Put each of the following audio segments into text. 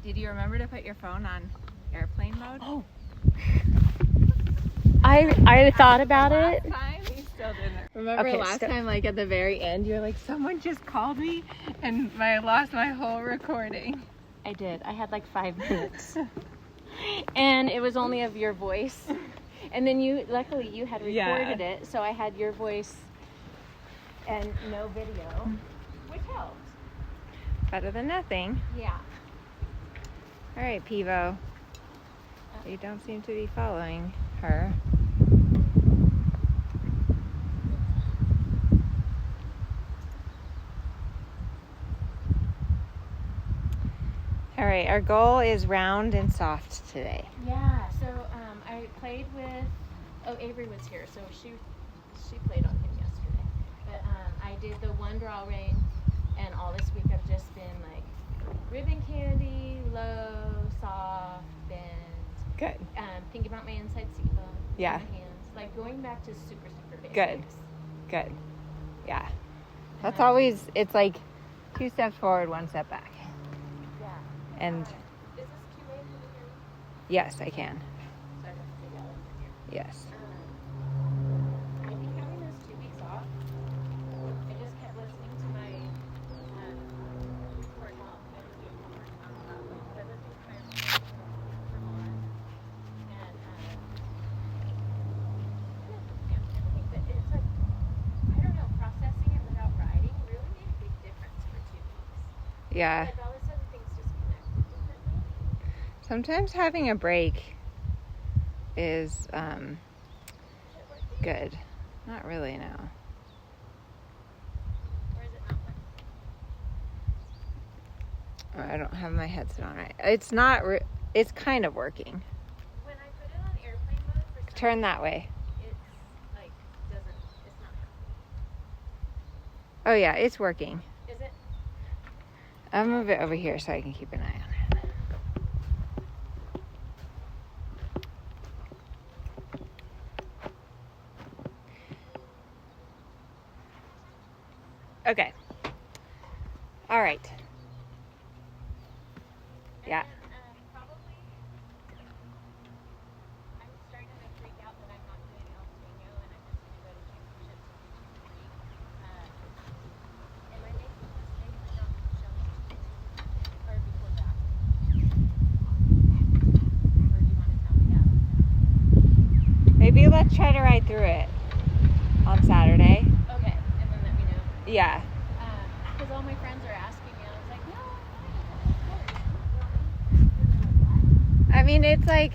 Did you remember to put your phone on airplane mode? Oh. I thought about it. Last time, you still didn't. Remember Okay, last time, like at the very end, you're like, someone just called me and I lost my whole recording. I did. I had like 5 minutes. And it was only of your voice. And then luckily you had recorded it, so I had your voice and no video, which helped. Better than nothing. Yeah. All right, Pivo. You don't seem to be following her. All right, our goal is round and soft today. Yeah, so I played with, Avery was here, so she played on him yesterday. But I did the one draw ring, and all this week I've just been like ribbon candy, low, soft, bend. Good. Thinking about my inside seat bone. Yeah. My hands. Like going back to super basics. Good. Yeah. That's always, it's like 2 steps forward, 1 step back. Yeah. And Is this QA? Can you hear me? yes, I can. So I have to say that over here. Yes. I think having those 2 weeks off, I just kept listening to my report while I was doing homework about like what other things I have from on. And I think that it's like, I don't know, processing it without writing really made a big difference for 2 weeks. Yeah. Like all of a sudden things just connected differently. Sometimes having a break is good. Not really, no. Or is it not working? I don't have my headset on right. It's not, it's kind of working. When I put it on airplane mode for some Turn that way. it's like it's not happening. Oh yeah, it's working. Is it? I'll move it over here so I can keep an eye on it. Okay. All right. Yeah. And probably I'm starting to freak out that I'm not doing El Sueño and I'm just going to go to championships in week 3. Am I making a mistake for not showing or before that? Or do you want to tell me that? Maybe let's try to ride through it on Saturday. Okay, and then let me know. Yeah. Because all my friends are asking me, and I was like, no, I mean, it's like,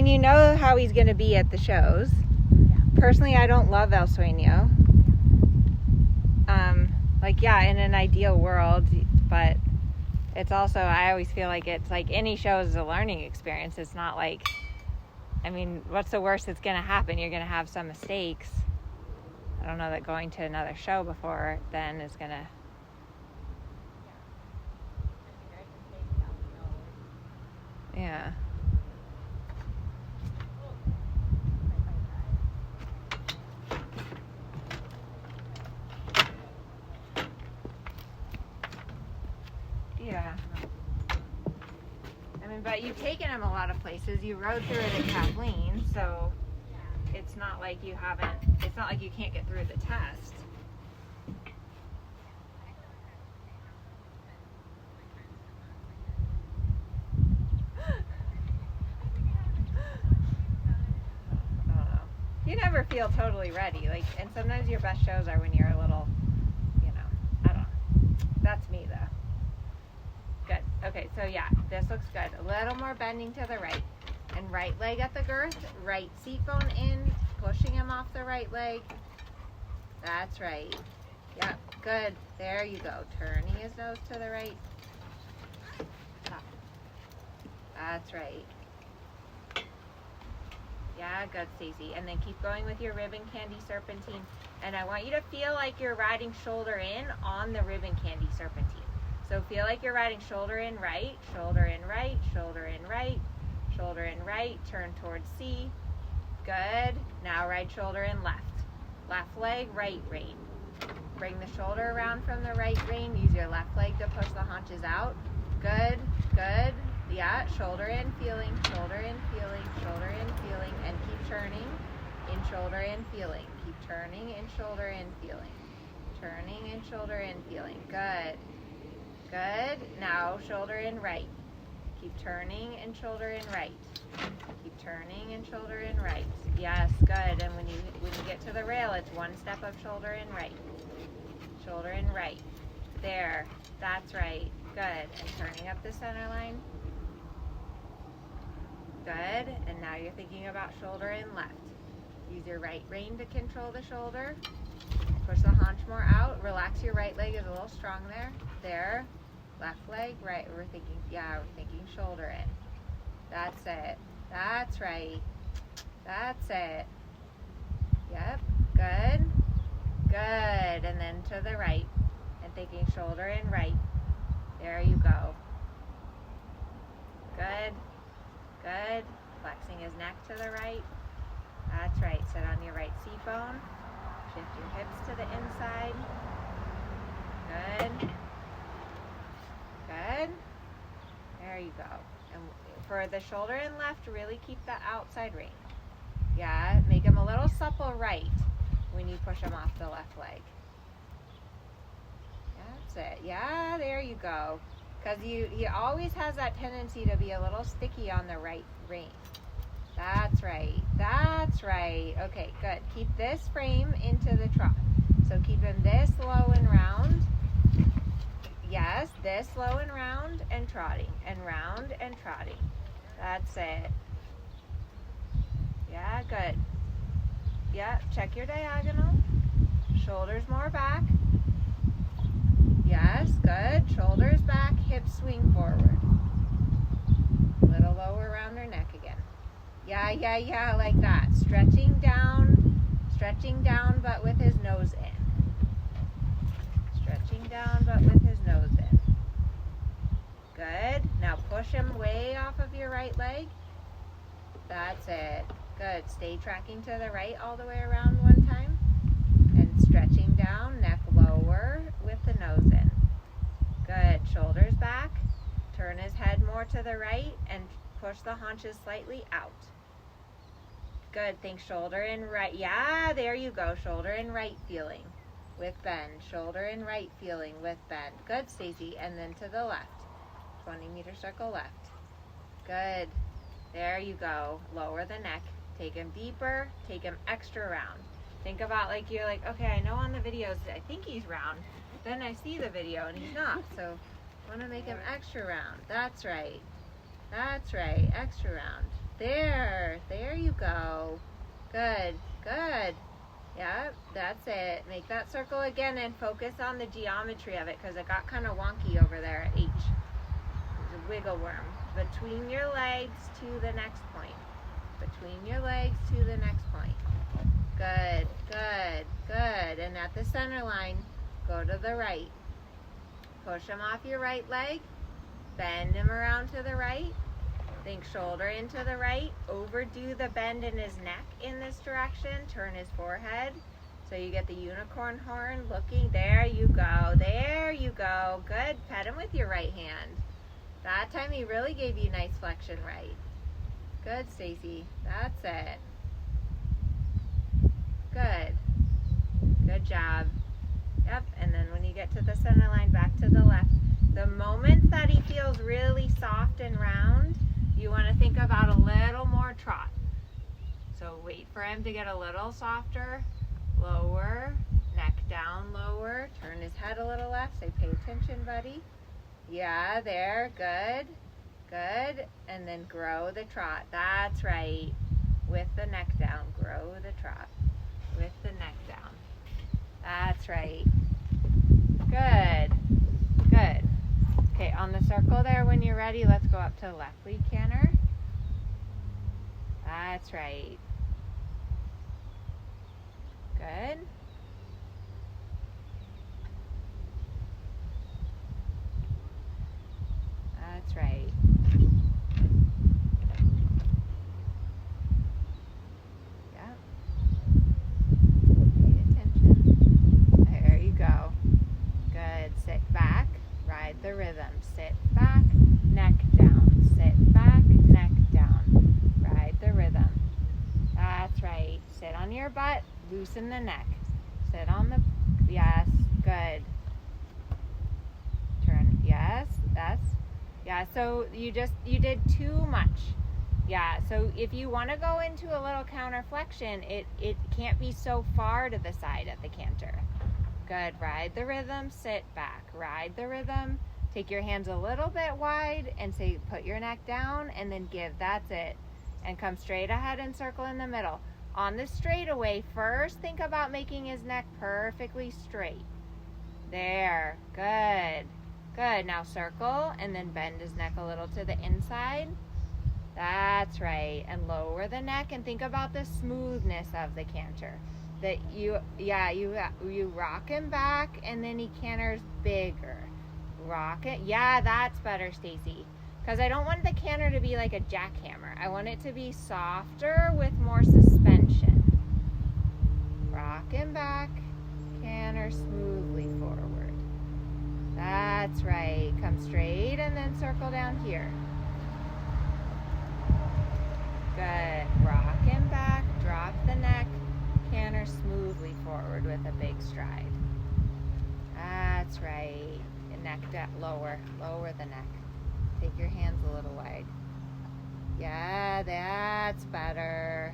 you know how he's going to be at the shows. Yeah. Personally, I don't love El Sueño. Like, yeah, in an ideal world, but it's also, I always feel like it's like any show is a learning experience. It's not like, I mean, what's the worst that's going to happen? You're going to have some mistakes. I don't know that going to another show before then is going to. Yeah. Yeah. I mean, but you've taken him a lot of places. You rode through it at Kathleen, so it's not like you haven't, it's not like you can't get through the test. I don't know. You never feel totally ready. Like, and sometimes your best shows are when you're a little, I don't know. That's me though. Good. Okay, so yeah, this looks good. A little more bending to the right. And right leg at the girth, right seat bone in, pushing him off the right leg. That's right. Yep, good. There you go. Turning his nose to the right. Stop. That's right. Yeah, good, Stacey. And then keep going with your ribbon candy serpentine. And I want you to feel like you're riding shoulder in on the ribbon candy serpentine. So feel like you're riding shoulder in right, shoulder in right, shoulder in right, shoulder in right, turn towards C. Good. Now right shoulder in left. Left leg, right rein. Bring the shoulder around from the right rein. Use your left leg to push the haunches out. Good, good. Yeah, shoulder in, feeling, shoulder in, feeling, shoulder in, feeling, and keep turning in, shoulder in, feeling. Keep turning in, shoulder in, feeling. Turning in, shoulder in, feeling. Good, good. Now shoulder in right. Keep turning and shoulder in right. Keep turning and shoulder in right. Yes, good. And when you get to the rail, it's one step of shoulder in right. Shoulder in right. There. That's right. Good. And turning up the center line. Good. And now you're thinking about shoulder in left. Use your right rein to control the shoulder. Push the haunch more out. Relax your right leg is a little strong there. There. Left leg, right. We're thinking shoulder in. That's it. That's right. That's it. Yep. Good. Good. And then to the right. And thinking shoulder in right. There you go. Good. Good. Flexing his neck to the right. That's right. Sit on your right seat bone. Shift your hips to the inside. Good. Good. There you go. And for the shoulder in left, really keep that outside rein. Yeah, make him a little supple right when you push him off the left leg. That's it. Yeah, there you go. Because he always has that tendency to be a little sticky on the right rein. That's right. That's right. Okay, good. Keep this frame into the trot. So keep him this low and round. Yes, this low and round and trotting. And round and trotting. That's it. Yeah, good. Yeah, check your diagonal. Shoulders more back. Yes, good. Shoulders back, hips swing forward. Little lower around their neck again. Yeah, like that. Stretching down, but with his nose in. Stretching down, but with his nose in. Good. Now push him way off of your right leg. That's it. Good. Stay tracking to the right all the way around one time. And stretching down, neck lower with the nose in. Good. Shoulders back. Turn his head more to the right and push the haunches slightly out. Good. Think shoulder in right. Yeah, there you go. Shoulder in right feeling with bend. Shoulder in right feeling with bend. Good, Stacey. And then to the left. 20-meter circle left. Good. There you go. Lower the neck. Take him deeper. Take him extra round. Think about like you're like, okay, I know on the videos I think he's round. Then I see the video and he's not. So I want to make him extra round. That's right. That's right. Extra round. There you go. Good, good. Yep, that's it. Make that circle again and focus on the geometry of it because it got kind of wonky over there at H. There's a wiggle worm. Between your legs to the next point. Between your legs to the next point. Good, good, good. And at the center line, go to the right. Push him off your right leg. Bend him around to the right. Think shoulder into the right. Overdo the bend in his neck in this direction. Turn his forehead so you get the unicorn horn looking. There you go. There you go. Good. Pet him with your right hand. That time he really gave you nice flexion right. Good, Stacey. That's it. Good. Good job. Yep. And then when you get to the center line, back to the left. The moment that he feels really soft and round, you want to think about a little more trot. So wait for him to get a little softer. Lower. Neck down lower. Turn his head a little left. Say, pay attention, buddy. Yeah, there. Good. Good. And then grow the trot. That's right. With the neck down. Grow the trot. With the neck down. That's right. Good. Good. Okay, on the circle there, when you're ready, let's go up to left lead canter. That's right. Good. That's right. Yep. Pay attention. There you go. ride the rhythm. Sit back, neck down. Sit back, neck down. Ride the rhythm. That's right. Sit on your butt, loosen the neck. Sit on the, yes, good. Turn, yes, yeah, so you did too much. Yeah, so if you want to go into a little counterflexion, it can't be so far to the side at the canter. Good, ride the rhythm, sit back, ride the rhythm. Take your hands a little bit wide and say, put your neck down and then give, that's it. And come straight ahead and circle in the middle. On the straightaway, first think about making his neck perfectly straight. There, good. Good, now circle and then bend his neck a little to the inside. That's right, and lower the neck and think about the smoothness of the canter. That you rock him back and then he canters bigger. Rock it, yeah, that's better, Stacy. Because I don't want the canter to be like a jackhammer. I want it to be softer with more suspension. Rock him back, canter smoothly forward. That's right. Come straight and then circle down here. Good. Rock him back, drop the neck, canter smoothly forward with a big stride. That's right. Neck lower the neck. Take your hands a little wide. Yeah, that's better.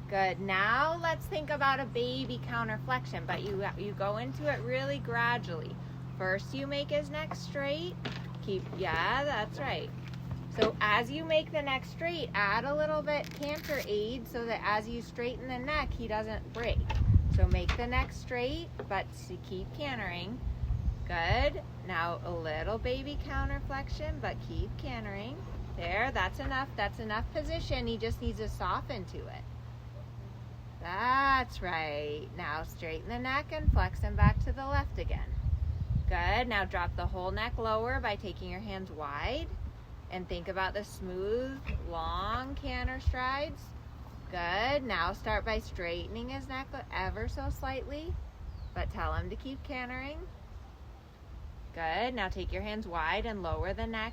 Good. Now let's think about a baby counterflexion, but you go into it really gradually. First you make his neck straight. Yeah, that's right. So as you make the neck straight, add a little bit canter aid so that as you straighten the neck, he doesn't break. So make the neck straight, but keep cantering. Good. Now a little baby counterflexion, but keep cantering. There, that's enough. That's enough position. He just needs to soften to it. That's right. Now straighten the neck and flex him back to the left again. Good. Now drop the whole neck lower by taking your hands wide and think about the smooth, long canter strides. Good. Now start by straightening his neck ever so slightly, but tell him to keep cantering. Good. Now take your hands wide and lower the neck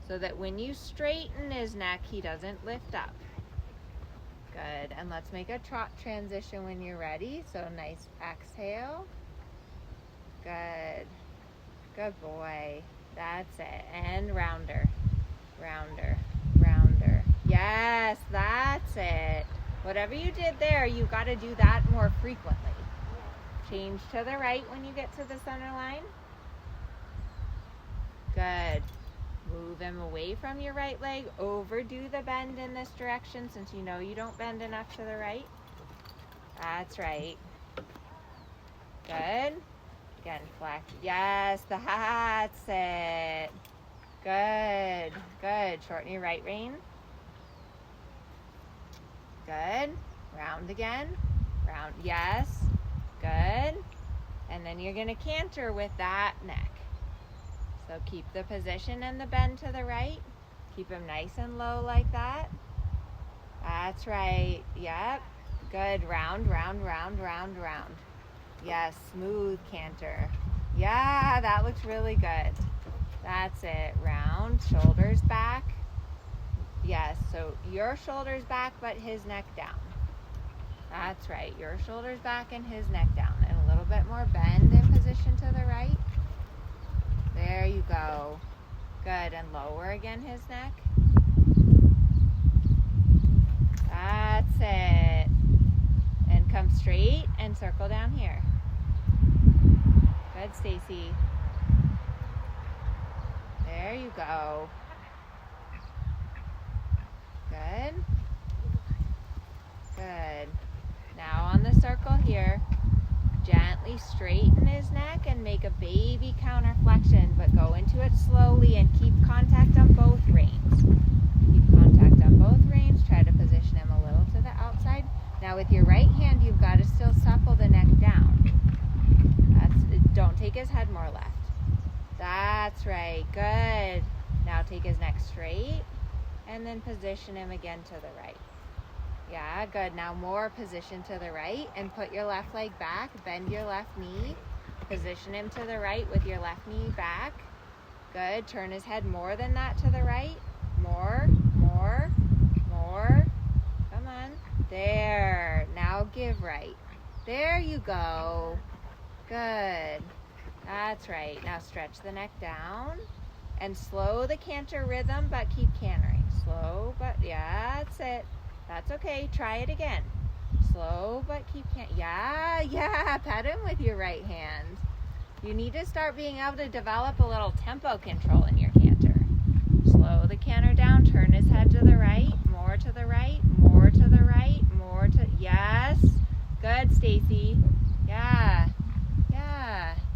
so that when you straighten his neck, he doesn't lift up. Good. And let's make a trot transition when you're ready. So nice exhale. Good. Good boy. That's it. And rounder. Rounder. Rounder. Yes, that's it. Whatever you did there, you got to do that more frequently. Change to the right when you get to the center line. Good. Move him away from your right leg. Overdo the bend in this direction since you know you don't bend enough to the right. That's right. Good. Again, flex. Yes, that's it. Good. Good. Shorten your right rein. Good. Round again. Round. Yes. Good. And then you're going to canter with that neck. So keep the position and the bend to the right. Keep him nice and low like that. That's right. Yep. Good. Round, round, round, round, round. Yes. Smooth canter. Yeah, that looks really good. That's it. Round. Shoulders back. Yes. So your shoulders back, but his neck down. That's right. Your shoulders back and his neck down. And a little bit more bend in position to the right. There you go. Good. And lower again his neck. That's it. And come straight and circle down here. Good, Stacy. There you go. Good. Good. Now on the circle here, gently straighten his neck and make a baby counterflexion, but go into it slowly and keep contact on both reins. Keep contact on both reins. Try to position him a little to the outside. Now with your right hand, you've got to still supple the neck down. Don't take his head more left. That's right. Good. Now take his neck straight and then position him again to the right. Yeah, good. Now more position to the right and put your left leg back. Bend your left knee. Position him to the right with your left knee back. Good. Turn his head more than that to the right. More, more, more. Come on. There. Now give right. There you go. Good. That's right. Now stretch the neck down and slow the canter rhythm, but keep cantering. Slow, but yeah, that's it. That's okay. Try it again. Slow, but keep cantering. Yeah. Pet him with your right hand. You need to start being able to develop a little tempo control in your canter. Slow the canter down. Turn his head to the right. More to the right. More to the right. More to... Yes. Good, Stacy. Yeah.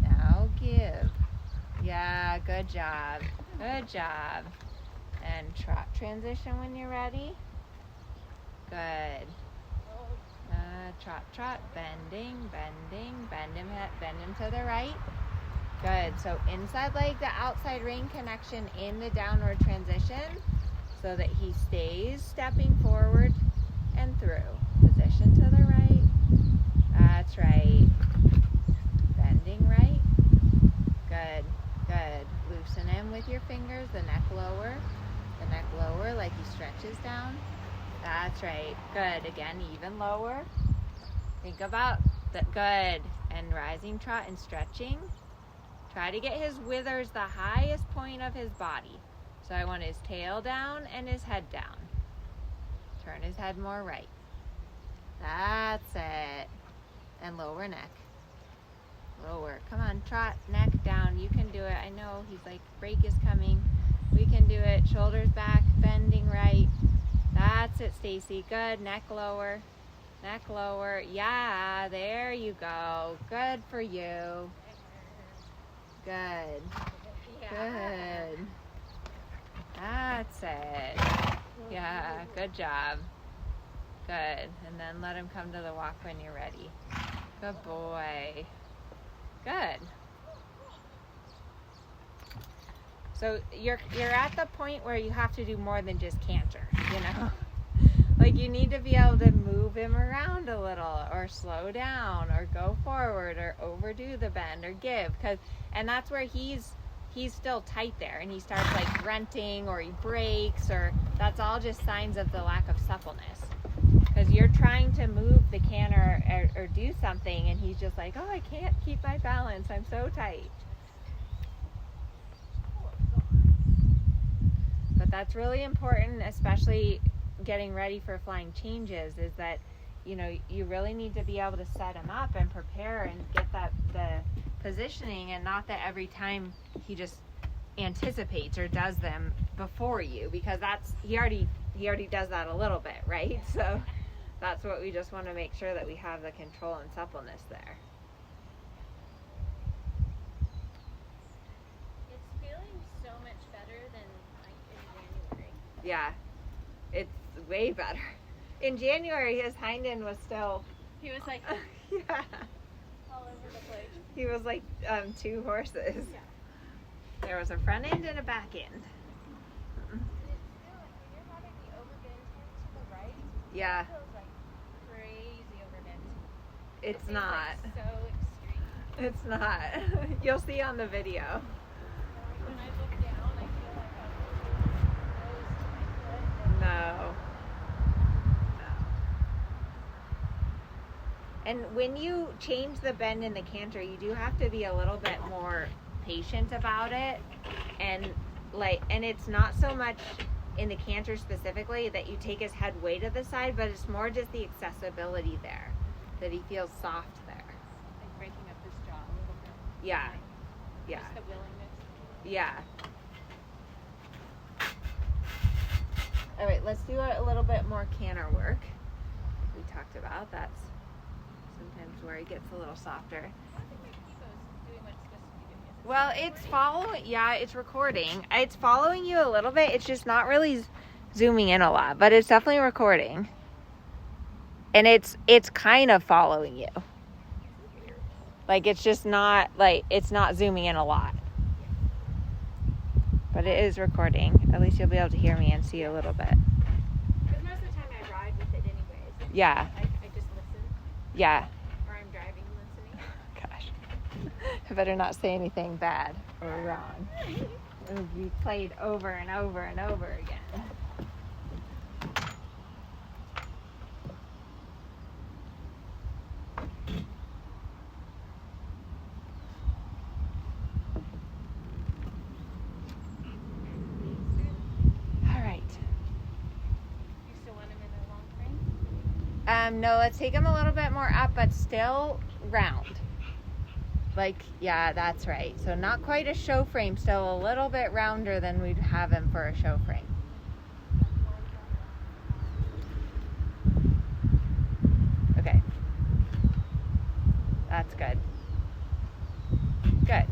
Now give. Yeah, good job. Good job. And trot transition when you're ready. Good. Trot. Bending. Bend him to the right. Good. So inside leg to outside rein connection in the downward transition so that he stays stepping forward and through. Position to the right. That's right. Bending right. Good. Loosen him with your fingers. The neck lower like he stretches down. That's right. Good. Again, even lower. Think about the good. And rising trot and stretching. Try to get his withers the highest point of his body. So I want his tail down and his head down. Turn his head more right. That's it. And lower neck. Lower. Come on, trot, neck down. You can do it. I know he's like, break is coming. We can do it. Shoulders back, bending right. That's it, Stacy. Good. Neck lower. Neck lower. Yeah, there you go. Good for you. Good. Good. That's it. Yeah, good job. Good. And then let him come to the walk when you're ready. Good boy. Good. So you're at the point where you have to do more than just canter, you know? Like you need to be able to move him around a little or slow down or go forward or overdo the bend or give. And that's where he's still tight there and he starts like grunting or he breaks or that's all just signs of the lack of suppleness. Because you're trying to move the canter or do something and he's just like, oh, I can't keep my balance. I'm so tight. But that's really important, especially getting ready for flying changes, is that, you know, you really need to be able to set him up and prepare and get the positioning and not that every time he just anticipates or does them before you, because he already does that a little bit, right? So that's what we just want to make sure that we have the control and suppleness there. It's feeling so much better than like in January. Yeah, it's way better. In January, his hind end was still... He was like yeah. all over the place. He was like 2 horses. Yeah. There was a front end and a back end. Yeah. It feels like crazy overbent. It's not. Like so extreme. It's not. You'll see on the video. When I look down, I feel like I'm close to my foot. No. And when you change the bend in the canter, you do have to be a little bit more patient about it. And it's not so much in the canter specifically that you take his head way to the side, but it's more just the accessibility there, that he feels soft there. Like breaking up his jaw a little bit. Yeah. Yeah. Just the willingness. Yeah. All right, let's do a little bit more canter work. We talked about that's sometimes where he gets a little softer. I think my Kibo's doing what it's supposed to be doing. Well, it's following, yeah, it's recording. It's following you a little bit. It's just not really zooming in a lot, but it's definitely recording. And it's kind of following you. Like, it's just not, it's not zooming in a lot. But it is recording. At least you'll be able to hear me and see a little bit. Because most of the time I ride with it anyways. Yeah. I just listen. Yeah. Or I'm driving listening. Gosh. I better not say anything bad or wrong. would be played over and over and over again. All right. You still want him in a long frame? No, let's take him a little bit more up, but still round. Like, yeah, that's right. So not quite a show frame, still a little bit rounder than we'd have him for a show frame. Okay. That's good. Good.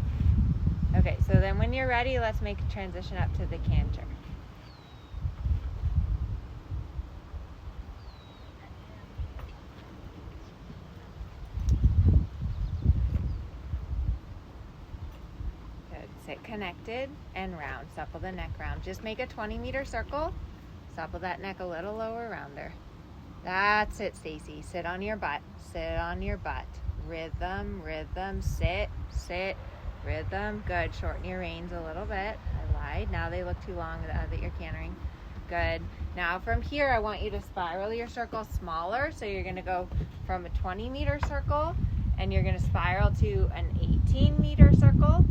Okay, so then when you're ready, let's make a transition up to the canter. Sit connected and round. Supple the neck round. Just make a 20-meter circle. Supple that neck a little lower, rounder. That's it, Stacy. Sit on your butt. Sit on your butt. Rhythm, rhythm. Sit, sit. Rhythm. Good. Shorten your reins a little bit. I lied. Now they look too long that you're cantering. Good. Now from here, I want you to spiral your circle smaller. So you're going to go from a 20-meter circle and you're going to spiral to an 18-meter circle.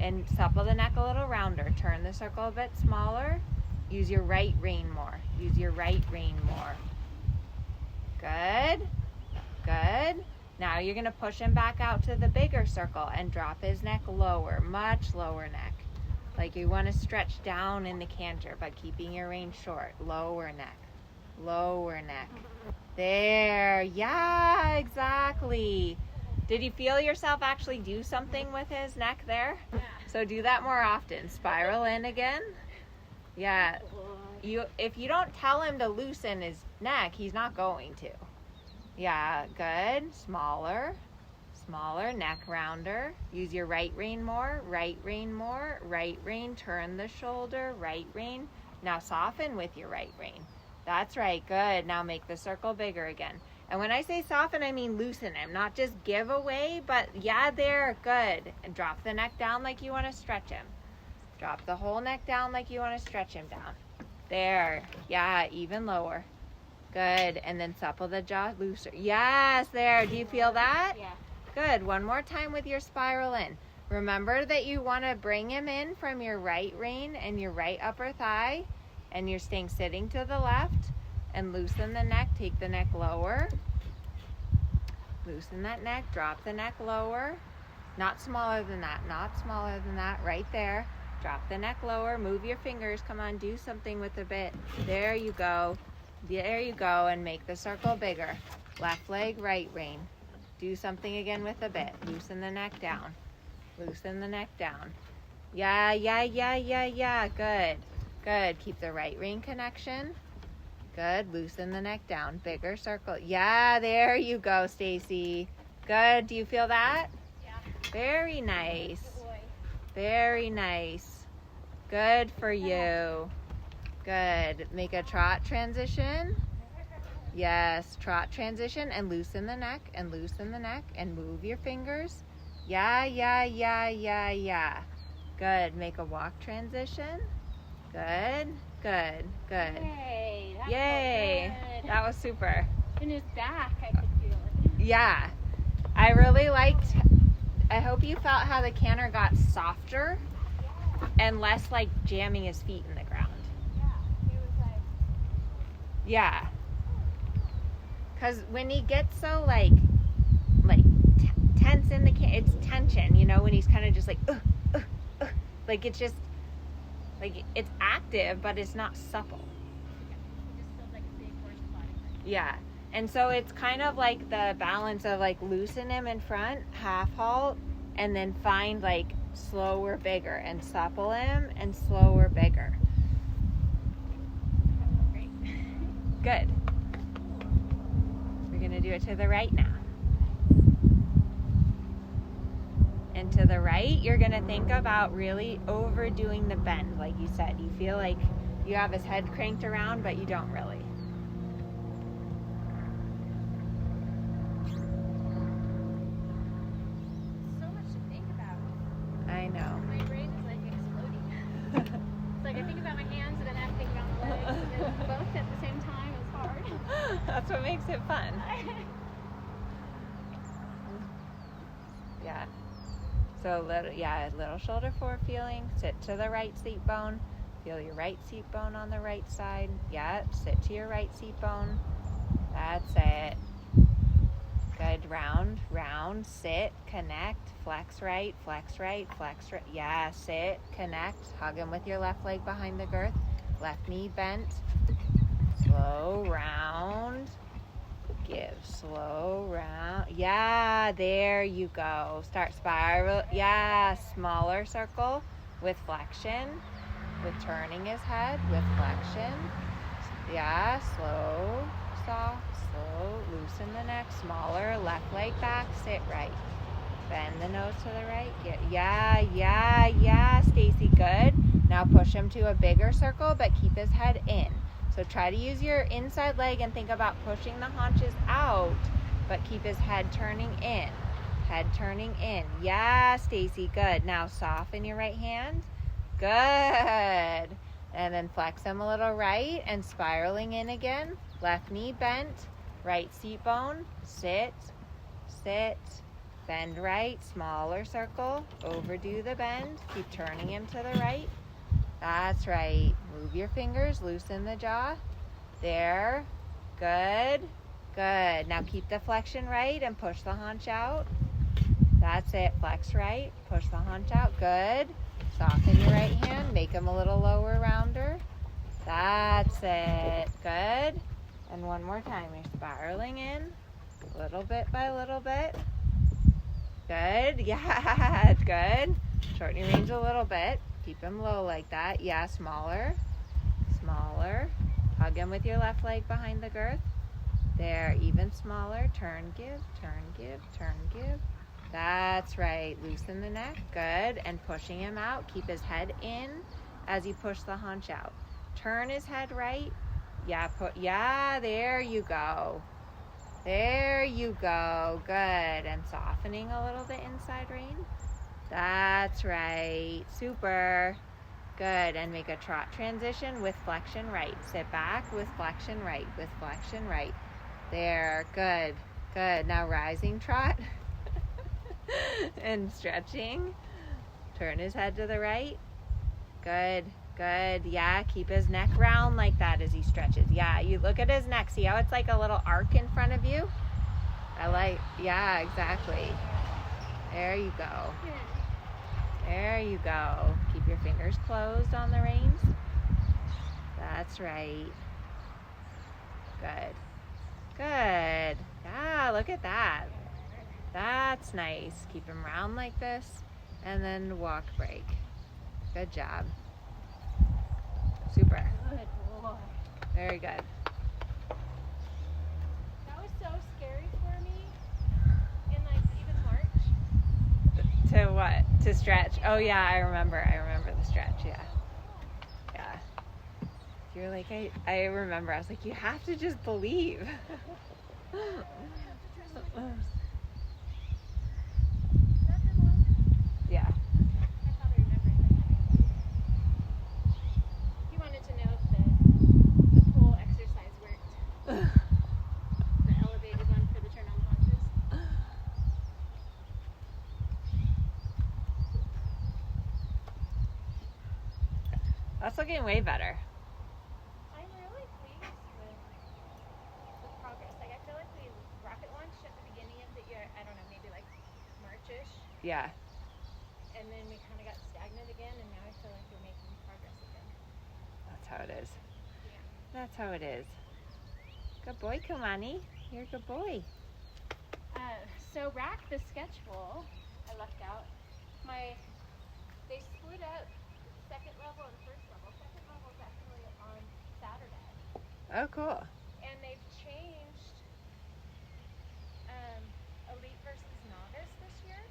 And supple the neck a little rounder. Turn the circle a bit smaller. Use your right rein more. Use your right rein more. Good. Good. Now you're going to push him back out to the bigger circle and drop his neck lower, much lower neck. Like you want to stretch down in the canter, but keeping your rein short. Lower neck. Lower neck. There. Yeah, exactly. Did you feel yourself actually do something with his neck there? Yeah. So do that more often. Spiral in again. Yeah. If you don't tell him to loosen his neck, he's not going to. Yeah, good. Smaller. Smaller. Neck rounder. Use your right rein more. Right rein more. Right rein. Turn the shoulder. Right rein. Now soften with your right rein. That's right. Good. Now make the circle bigger again. And when I say soften, I mean loosen him, not just give away, but yeah, there, good. And drop the neck down like you want to stretch him. Drop the whole neck down like you want to stretch him down. There, yeah, even lower. Good, and then supple the jaw looser. Yes, there, do you feel that? Yeah. Good, one more time with your spiral in. Remember that you want to bring him in from your right rein and your right upper thigh, and you're staying sitting to the left. And loosen the neck, take the neck lower. Loosen that neck, drop the neck lower. Not smaller than that, not smaller than that, right there. Drop the neck lower, move your fingers, come on, do something with the bit. There you go, and make the circle bigger. Left leg, right rein. Do something again with the bit. Loosen the neck down, loosen the neck down. Yeah, good, good. Keep the right rein connection. Good. Loosen the neck down. Bigger circle. Yeah, there you go, Stacy. Good. Do you feel that? Yeah. Very nice. Good boy. Very nice. Good for you. Good. Make a trot transition. Yes, trot transition and loosen the neck and loosen the neck and move your fingers. Yeah. Good. Make a walk transition. Good. Good. Yay. That Yay. felt good. That was super. In his back, I could feel it. Yeah. I really liked, I hope you felt how the canter got softer and less like jamming his feet in the ground. Yeah. It was like. Yeah. Because when he gets so like tense in the it's tension, you know, when he's kind of just like, like it's just, like it's active, but it's not supple. It just feels like a big horse body. Yeah. And so it's kind of like the balance of like loosen him in front, half halt, and then find like slower, bigger, and supple him and slower, bigger. Great. Good. We're going to do it to the right now. And to the right, you're going to think about really overdoing the bend, like you said. You feel like you have his head cranked around, but you don't really. So much to think about. I know. My brain is like exploding. That's what makes it fun. Yeah. So little shoulder forward feeling. Sit to the right seat bone. Feel your right seat bone on the right side. Yeah, sit to your right seat bone. That's it. Good. Round, round, sit, connect, flex right, flex right, flex right. Yeah, sit, connect, hug him with your left leg behind the girth. Left knee bent. Slow, round. Give, slow, round. Yeah, there you go. Start spiral. Yeah, smaller circle with flexion, with turning his head, with flexion. Yeah, slow, soft, slow. Loosen the neck, smaller. Left leg back, sit right. Bend the nose to the right. Yeah, Stacy, good. Now push him to a bigger circle, but keep his head in. So try to use your inside leg and think about pushing the haunches out, but keep his head turning in. Head turning in. Yeah, Stacy, good. Now soften your right hand. Good. And then flex him a little right and spiraling in again. Left knee bent. Right seat bone. Sit. Sit. Bend right. Smaller circle. Overdo the bend. Keep turning him to the right. That's right. Move your fingers. Loosen the jaw. There. Good. Good. Now keep the flexion right and push the haunch out. That's it. Flex right. Push the haunch out. Good. Soften your right hand. Make them a little lower, rounder. That's it. Good. And one more time. You're spiraling in. Little bit by little bit. Good. Yeah. Good. Shorten your range a little bit. Keep them low like that. Yeah. Smaller. Smaller. Hug him with your left leg behind the girth. There. Even smaller. Turn, give. Turn, give. Turn, give. That's right. Loosen the neck. Good. And pushing him out. Keep his head in as you push the haunch out. Turn his head right. Yeah, there you go. There you go. Good. And softening a little bit inside rein. That's right. Super. Good. And make a trot transition with flexion right. Sit back with flexion right. With flexion right. There. Good. Good. Now rising trot. And stretching. Turn his head to the right. Good. Good. Yeah, keep his neck round like that as he stretches. Yeah, you look at his neck. See how it's like a little arc in front of you? Yeah, exactly. There you go. There you go. Keep your fingers closed on the reins. That's right. Good. Good. Yeah, look at that. That's nice. Keep him round like this. And then walk break. Good job. Super. Good boy. Very good. That was so scary for me in like even March. To what? To stretch. Oh yeah, I remember the stretch, yeah. Yeah. You're like, I remember, I was like, you have to just believe. Yeah. I probably remember it. He wanted to know if the pool exercise worked. The elevated one for the turn on haunches. That's looking way better. I'm really pleased with progress. Like I feel like we rocket launched at the beginning of the year. I don't know, maybe like March-ish, Yeah. and then we kind of got stagnant again, and now I feel like we're making progress again. That's how it is. Yeah. That's how it is. Good boy, Kumani. You're a good boy. So rack the sketch bowl I left out. They split up second level and first level. Second level is actually on Saturday, Oh, cool. and they've changed elite versus novice this year.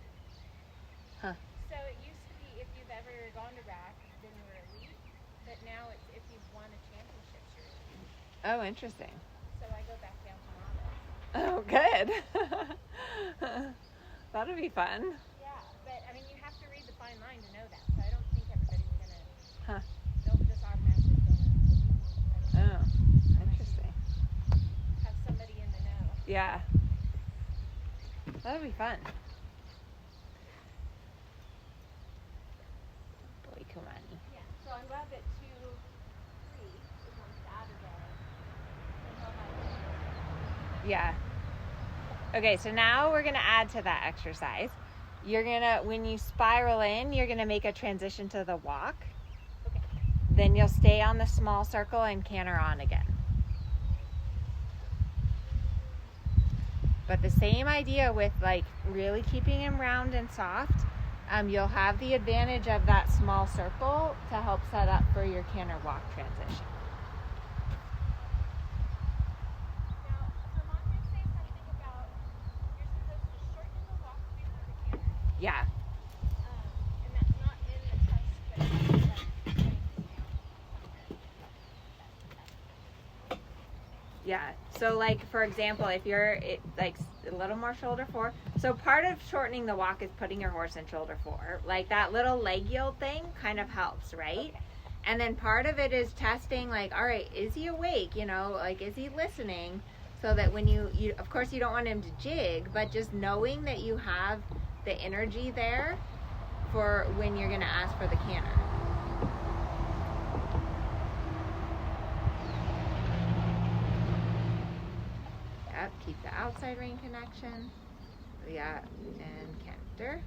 Huh. So it used to be if you've ever gone to rack, then you were elite, but now it's if you've won a championship, you're elite. Oh, interesting. So I go back down to novice. Oh, good. That'll be fun. Yeah, but I mean you have to read the fine line to know that. So I don't think everybody's gonna. Huh. They'll just automatically go in. Oh, interesting. Have some Yeah. That'll be fun. Boy, come on. Yeah, so I'm glad that 2-3 is on Saturday. And he'll have Yeah. Okay, so now we're going to add to that exercise. You're going to, when you spiral in, you're going to make a transition to the walk. Okay. Then you'll stay on the small circle and canter on again. But the same idea with like really keeping him round and soft. You'll have the advantage of that small circle to help set up for your canter walk transition. Now, Herman did say something about you're supposed to shorten the walk before the canter. Yeah. And that's not in the test, but it's like going down. Yeah. So like, for example, if you're like a little more shoulder four. So part of shortening the walk is putting your horse in shoulder four. Like that little leg yield thing kind of helps, right? Okay. And then part of it is testing like, all right, is he awake? You know, like, is he listening? So that when you of course you don't want him to jig, but just knowing that you have the energy there for when you're going to ask for the canter. Yep, keep the outside rein connection. Yeah, and canter.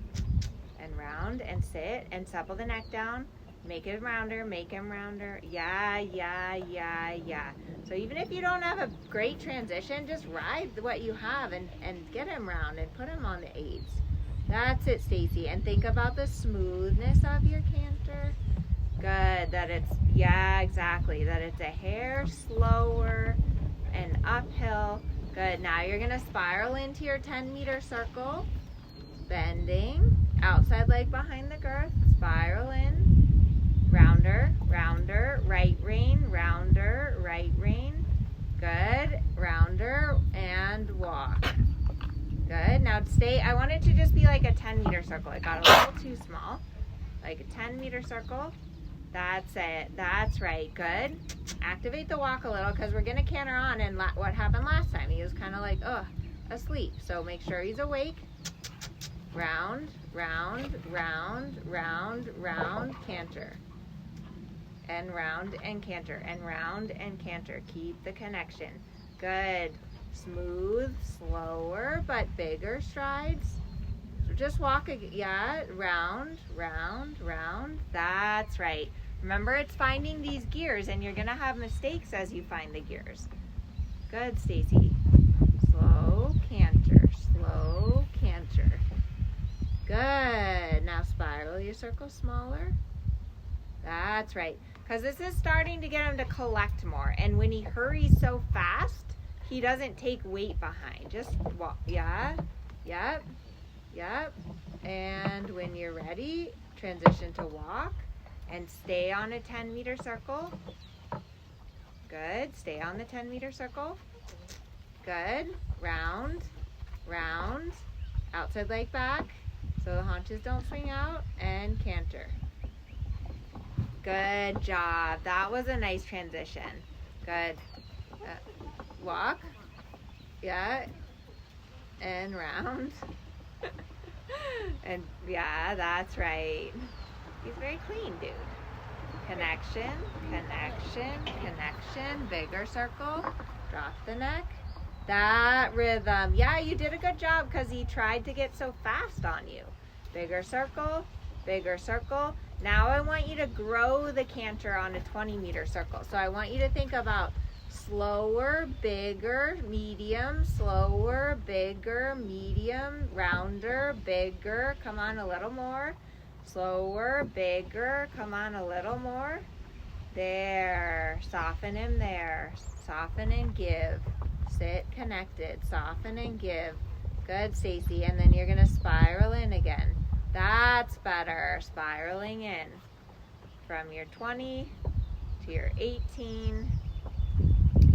And round and sit and supple the neck down. Make it rounder, make him rounder. Yeah, yeah, yeah, yeah. So even if you don't have a great transition, just ride what you have and get him round and put him on the aids. That's it, Stacy. And think about the smoothness of your canter. Good, that it's, yeah, exactly. That it's a hair slower and uphill. Good, now you're gonna spiral into your 10-meter circle. Bending, outside leg behind the girth, spiral in. Rounder, rounder, right rein, rounder, right rein. Good, rounder, and walk. Good, now stay, I want it to just be like a 10-meter circle. It got a little too small. Like a 10-meter circle. That's it, that's right, good. Activate the walk a little because we're gonna canter on, and what happened last time? He was kind of like, asleep. So make sure he's awake. Round, round, round, round, round, canter. And round and canter, and round and canter. Keep the connection. Good. Smooth, slower, but bigger strides. So just walk, yeah, round, round, round. That's right. Remember, it's finding these gears, and you're gonna have mistakes as you find the gears. Good, Stacy. Slow canter, slow canter. Good. Now spiral your circle smaller. That's right. Because this is starting to get him to collect more. And when he hurries so fast, he doesn't take weight behind. Just walk. Yeah. Yep. Yep. And when you're ready, transition to walk. And stay on a 10-meter circle. Good. Stay on the 10-meter circle. Good. Round. Round. Outside leg back. So the haunches don't swing out. And canter. Good job. That was a nice transition. Good. Walk. Yeah. And round. And yeah, that's right. He's very clean, dude. Connection, connection, connection. Bigger circle. Drop the neck. That rhythm. Yeah, you did a good job because he tried to get so fast on you. Bigger circle, bigger circle. Now I want you to grow the canter on a 20-meter circle. So I want you to think about slower, bigger, medium, slower, bigger, medium, rounder, bigger. Come on, a little more. Slower, bigger. Come on, a little more. There. Soften him there. Soften and give. Sit connected. Soften and give. Good, Stacy. And then you're going to spiral in again. That's better. Spiraling in from your 20 to your 18.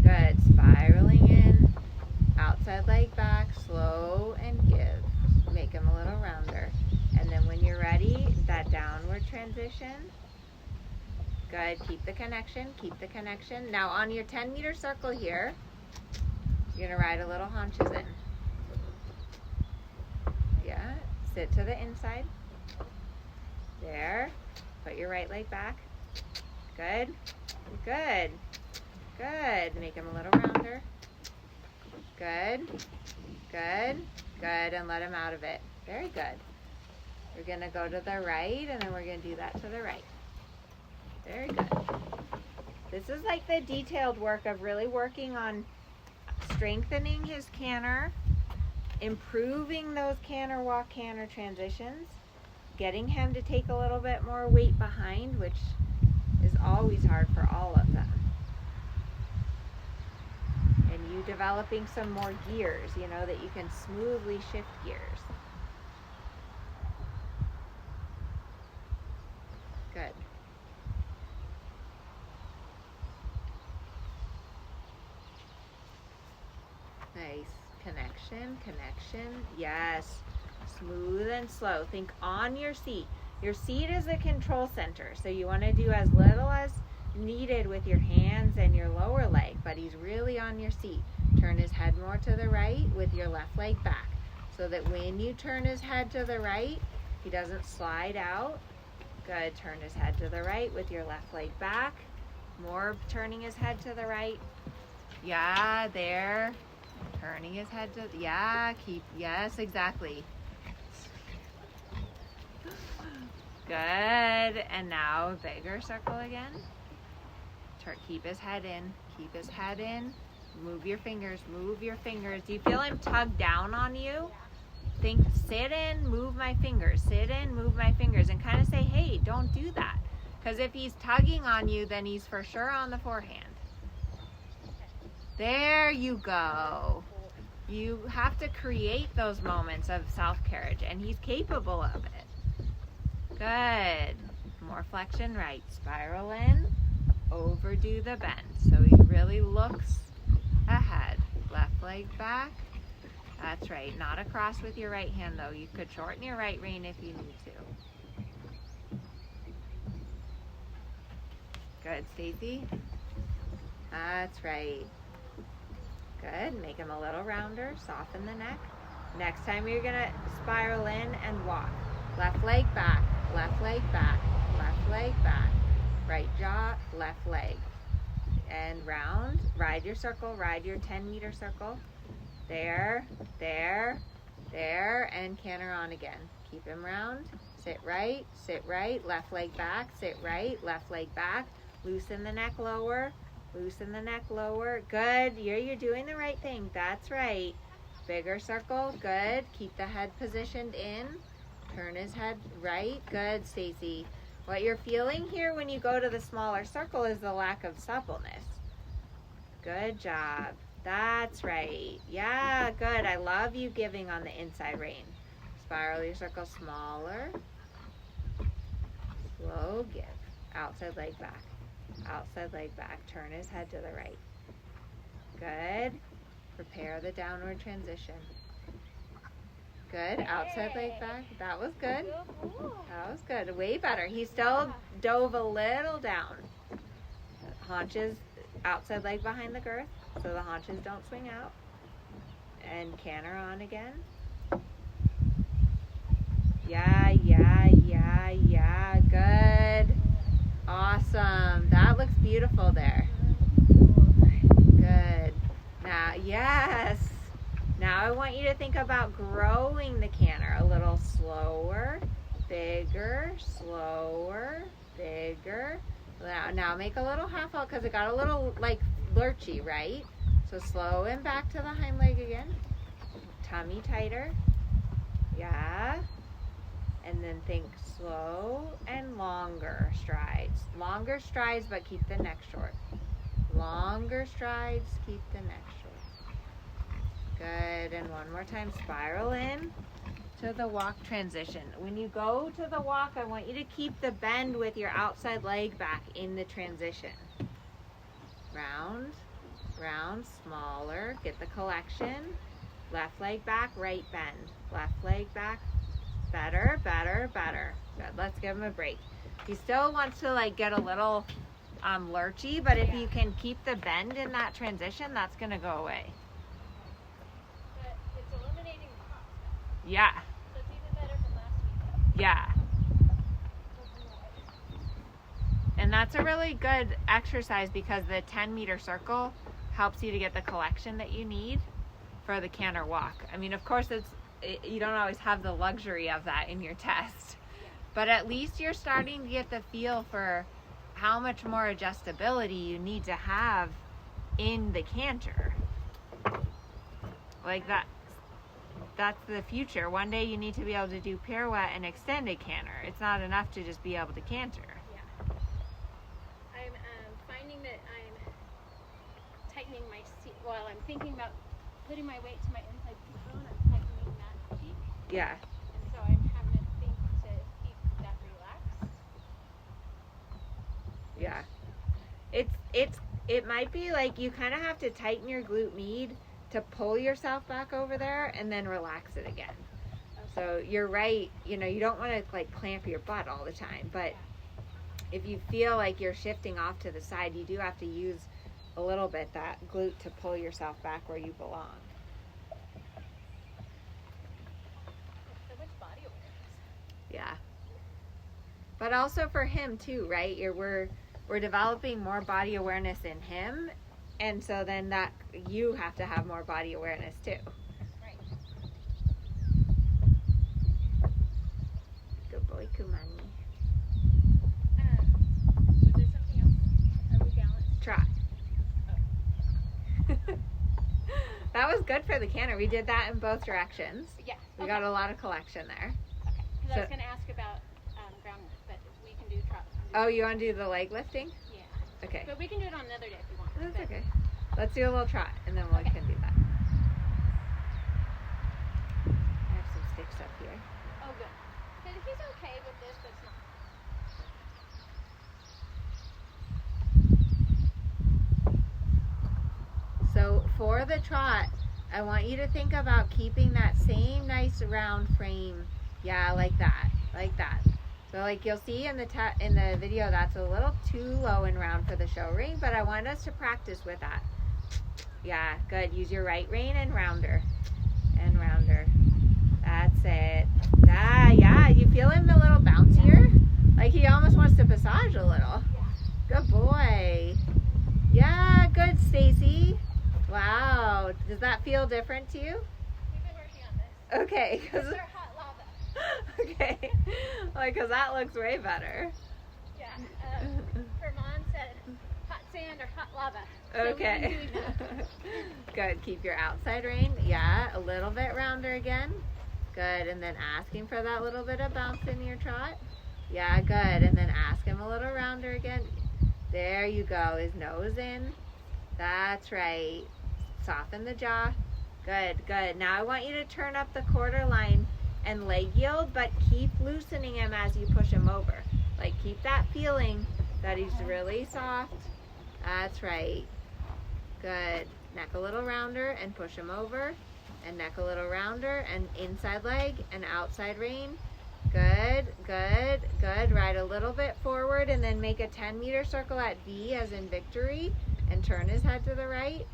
Good. Spiraling in. Outside leg back. Slow and give. Make them a little rounder. And then when you're ready, that downward transition. Good. Keep the connection. Keep the connection. Now on your 10-meter circle here, You're gonna ride a little haunches in. Yeah, sit to the inside. There, put your right leg back. Good, good, good. Make him a little rounder. Good, good, good, and let him out of it. Very good. We're gonna go to the right, and then we're gonna do that to the right. Very good. This is like the detailed work of really working on strengthening his canter, improving those canter walk canter transitions, getting him to take a little bit more weight behind, which is always hard for all of them. And you developing some more gears, you know, that you can smoothly shift gears. Good. Nice. Connection, connection. Yes. Smooth and slow. Think on your seat. Your seat is the control center, so you want to do as little as needed with your hands and your lower leg, but he's really on your seat. Turn his head more to the right with your left leg back, so that when you turn his head to the right, he doesn't slide out. Good. Turn his head to the right with your left leg back. More turning his head to the right. Yeah, there. Turning his head to, yeah, keep, yes, exactly. Good. And now a bigger circle again. Keep his head in. Keep his head in. Move your fingers. Move your fingers. Do you feel him tug down on you? Think, sit in, move my fingers. Sit in, move my fingers. And kind of say, hey, don't do that. Because if he's tugging on you, then he's for sure on the forehand. There you go. You have to create those moments of self-carriage, and he's capable of it. Good. More flexion right. Spiral in. Overdo the bend. So he really looks ahead. Left leg back. That's right. Not across with your right hand, though. You could shorten your right rein if you need to. Good, Stacy. That's right. Good. Make him a little rounder. Soften the neck. Next time you're going to spiral in and walk. Left leg back. Left leg back. Left leg back. Right jaw, left leg. And round. Ride your circle. Ride your 10-meter circle. There, there, there. And canter on again. Keep him round. Sit right. Left leg back. Sit right. Left leg back. Loosen the neck lower. Loosen the neck lower. Good. You're doing the right thing. That's right. Bigger circle. Good. Keep the head positioned in. Turn his head right. Good, Stacy. What you're feeling here when you go to the smaller circle is the lack of suppleness. Good job. That's right. Yeah, good. I love you giving on the inside rein. Spiral your circle smaller. Slow give. Outside leg back. Outside leg back. Turn his head to the right. Good. Prepare the downward transition. Good. Outside leg back. That was good. That was good. Way better. He still dove a little down. Haunches, outside leg behind the girth, so the haunches don't swing out. And canter on again. Yeah, yeah, yeah, yeah. Good. Awesome. That looks beautiful there. Good. Now, yes. Now I want you to think about growing the canter a little slower, bigger, slower, bigger. Now make a little half out because it got a little like lurchy, right? So slow and back to the hind leg again. Tummy tighter. Yeah. And then think slow and longer strides. Longer strides, but keep the neck short. Longer strides, keep the neck short. Good. And one more time, spiral in to the walk transition. When you go to the walk, I want you to keep the bend with your outside leg back in the transition. Round, round, smaller. Get the collection. Left leg back, right bend. Left leg back. Better, better, better. Good. Let's give him a break. He still wants to like get a little lurchy, but if you can keep the bend in that transition, that's going to go away. Yeah. So it's even better from last week. Yeah. And that's a really good exercise because the 10-meter circle helps you to get the collection that you need for the canter walk. I mean, of course, you don't always have the luxury of that in your test, but at least you're starting to get the feel for how much more adjustability you need to have in the canter. Like that's the future. One day you need to be able to do pirouette and extended canter. It's not enough to just be able to canter. I'm finding that I'm tightening my seat while I'm thinking about putting my weight to my inside seat bone. I'm tightening that cheek, Yeah. and so I'm having to think to keep that relaxed. Yeah. It might be like you kind of have to tighten your glute med to pull yourself back over there and then relax it again. Okay. So you're right, you don't want to like clamp your butt all the time, but if you feel like you're shifting off to the side, you do have to use a little bit that glute to pull yourself back where you belong. So much body awareness. Yeah. But also for him too, right? We're developing more body awareness in him, and so then that you have to have more body awareness too. Right. Good boy, Kumani. Was there something else? Are we balanced? Trot. Oh. That was good for the canter. We did that in both directions. Yeah. We got a lot of collection there. Okay. Because I was So- going to ask about groundwork, but we can do trot. Oh, you want to do the leg lifting? Yeah. Okay. But we can do it on another day if you want. That's but- okay. Let's do a little trot, and then we Okay. can do that. I have some sticks up here. Oh, good. Because he's okay with this, but it's not. So for the trot, I want you to think about keeping that same nice round frame. Yeah, like that. Like that. So like you'll see in the video, that's a little too low and round for the show ring, but I want us to practice with that. Yeah, good. Use your right rein and rounder. And rounder. That's it. Yeah. You feel him a little bouncier? Like he almost wants to passage a little. Yeah. Good boy. Yeah, good, Stacy. Wow. Does that feel different to you? We've been working on this. Okay. It's our hot lava. Okay. Like, because that looks way better. Yeah. Herman said hot sand or hot lava. So Okay. we've been doing that. Good. Keep your outside rein. Yeah. A little bit rounder again. Good. And then asking for that little bit of bounce in your trot. Yeah, good. And then ask him a little rounder again. There you go. His nose in. That's right. Soften the jaw. Good. Now I want you to turn up the quarter line and leg yield, but keep loosening him as you push him over. Like, keep that feeling that he's really soft. That's right. Good. Neck a little rounder and push him over. And neck a little rounder and inside leg and outside rein. Good. Ride a little bit forward and then make a 10-meter circle at V as in victory and turn his head to the right.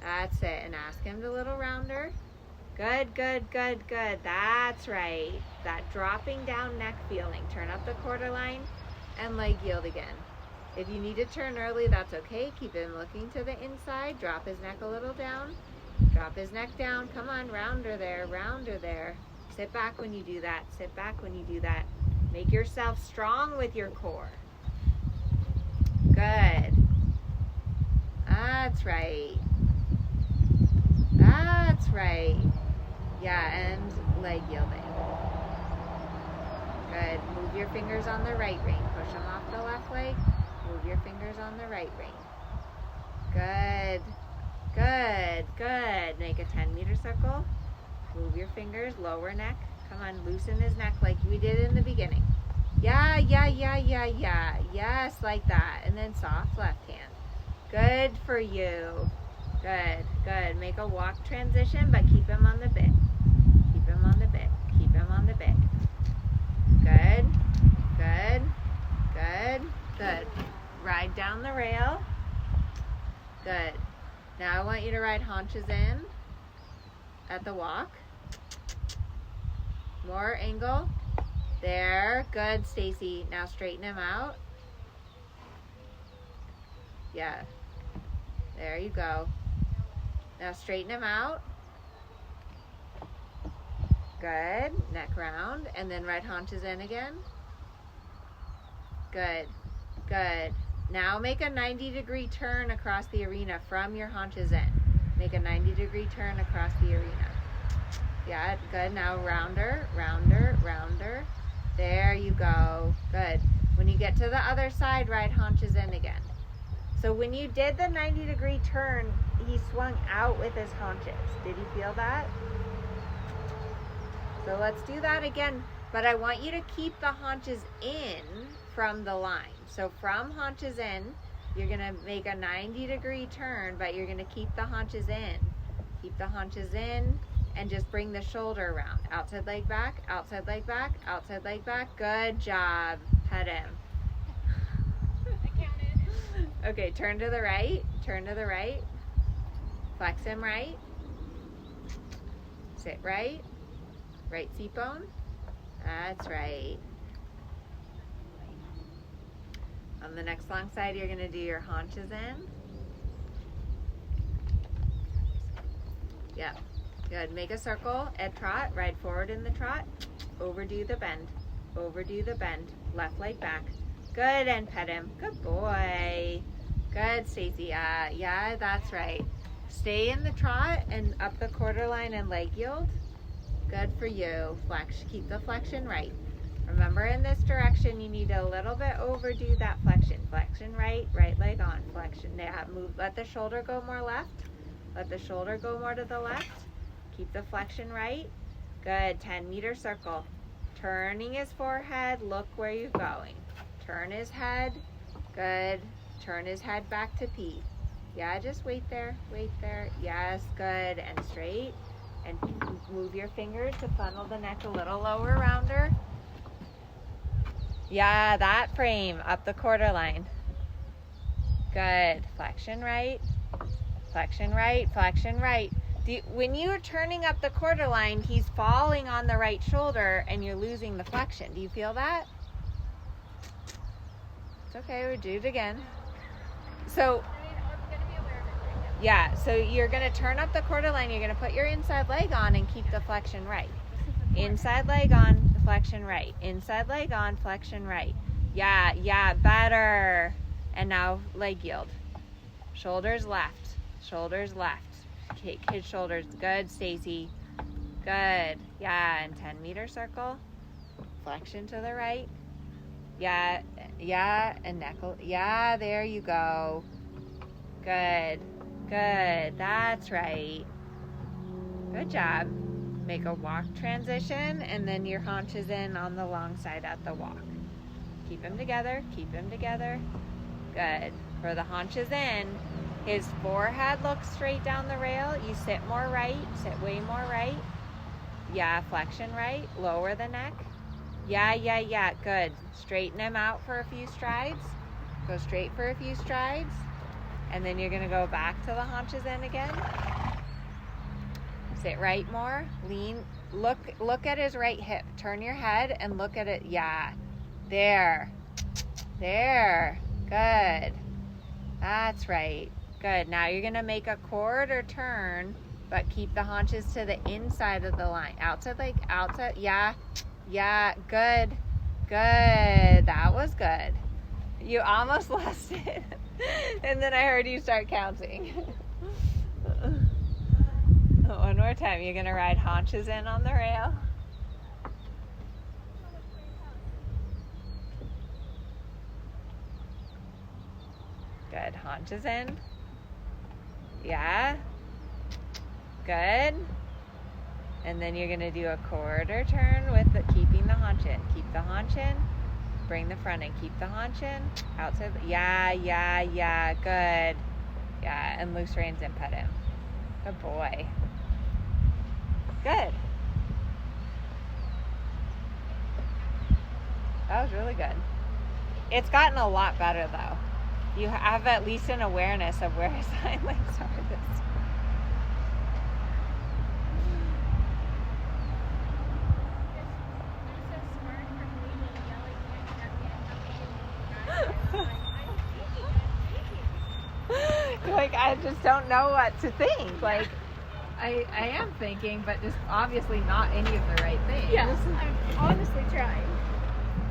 That's it. And ask him to little rounder. Good. That's right. That dropping down neck feeling. Turn up the quarter line and leg yield again. If you need to turn early, that's okay. Keep him looking to the inside. Drop his neck a little down. Drop his neck down. Come on, rounder there. Sit back when you do that. Make yourself strong with your core. Good. That's right. Yeah, and leg yielding. Good. Move your fingers on the right rein. Push them off the left leg. Move your fingers on the right rein. Good. Make a 10-meter circle. Move your fingers, lower neck. Come on, loosen his neck like we did in the beginning. Yeah. Yes, like that. And then soft left hand. Good for you. Good. Make a walk transition, but keep him on the bit. Good. Ride down the rail. Good. Now I want you to ride haunches in at the walk. More angle. There. Good, Stacy. Now straighten him out. Yeah. There you go. Now straighten him out. Good. Neck round. And then right haunches in again. Good. Good. Now make a 90-degree turn across the arena from your haunches in. Make a 90-degree turn across the arena. Yeah, good. Now rounder, rounder, rounder. There you go. Good. When you get to the other side, right haunches in again. So when you did the 90-degree turn, he swung out with his haunches. Did you feel that? So let's do that again, but I want you to keep the haunches in from the line. So from haunches in, you're gonna make a 90-degree turn, but you're gonna keep the haunches in. Keep the haunches in and just bring the shoulder around. Outside leg back, outside leg back, outside leg back. Good job. Pet him. I counted. Okay, turn to the right, turn to the right. Flex him right. Sit right. Right seat bone. That's right. On the next long side, you're going to do your haunches in. Yeah. Good. Make a circle at trot. Ride forward in the trot. Overdo the bend. Overdo the bend. Left leg back. Good. And pet him. Good boy. Good, Stacy. Yeah, that's right. Stay in the trot and up the quarter line and leg yield. Good for you. Flex. Keep the flexion right. Remember, in this direction, you need a little bit overdo that flexion. Flexion right, right leg on. Flexion. Yeah, move. Let the shoulder go more left. Let the shoulder go more to the left. Keep the flexion right. Good. 10-meter circle. Turning his forehead. Look where you're going. Turn his head. Good. Turn his head back to P. Yeah, just wait there. Wait there. Yes, good. And straight. And move your fingers to funnel the neck a little lower, rounder. Yeah, that frame up the quarter line. Good. Flexion right. Flexion right. Flexion right. When you're turning up the quarter line, he's falling on the right shoulder and you're losing the flexion. Do you feel that? It's okay. We'll do it again. So, yeah, so you're going to turn up the quarter line. You're going to put your inside leg on and keep the flexion right. Inside leg on, flexion right. Inside leg on, flexion right. Yeah, better. And now leg yield. Shoulders left. Shoulders left. Kick his shoulders. Good, Stacy. Good. Yeah, and 10-meter circle. Flexion to the right. Yeah, and neck. Yeah, there you go. Good. Good. That's right. Good job. Make a walk transition, and then your haunches in on the long side at the walk. Keep them together. Keep them together. Good. For the haunches in, his forehead looks straight down the rail. You sit more right. Sit way more right. Yeah, flexion right. Lower the neck. Yeah. Good. Straighten him out for a few strides. Go straight for a few strides. And then you're going to go back to the haunches in again. Sit right more. Lean. Look at his right hip. Turn your head and look at it. Yeah. There. Good. That's right. Good. Now you're going to make a quarter turn, but keep the haunches to the inside of the line. Outside leg. Outside. Yeah. Good. That was good. You almost lost it. And then I heard you start counting. One more time. You're going to ride haunches in on the rail. Good. Haunches in. Yeah. Good. And then you're going to do a quarter turn with keeping the haunch in. Keep the haunch in. Bring the front in. Keep the haunch in. Outside. Yeah. Good. Yeah. And loose reins and pet him. Good boy. Good. That was really good. It's gotten a lot better though. You have at least an awareness of where his hind legs are. I just don't know what to think. Like, I am thinking, but just obviously not any of the right things. Yeah, I'm honestly trying.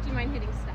Do you mind hitting stop?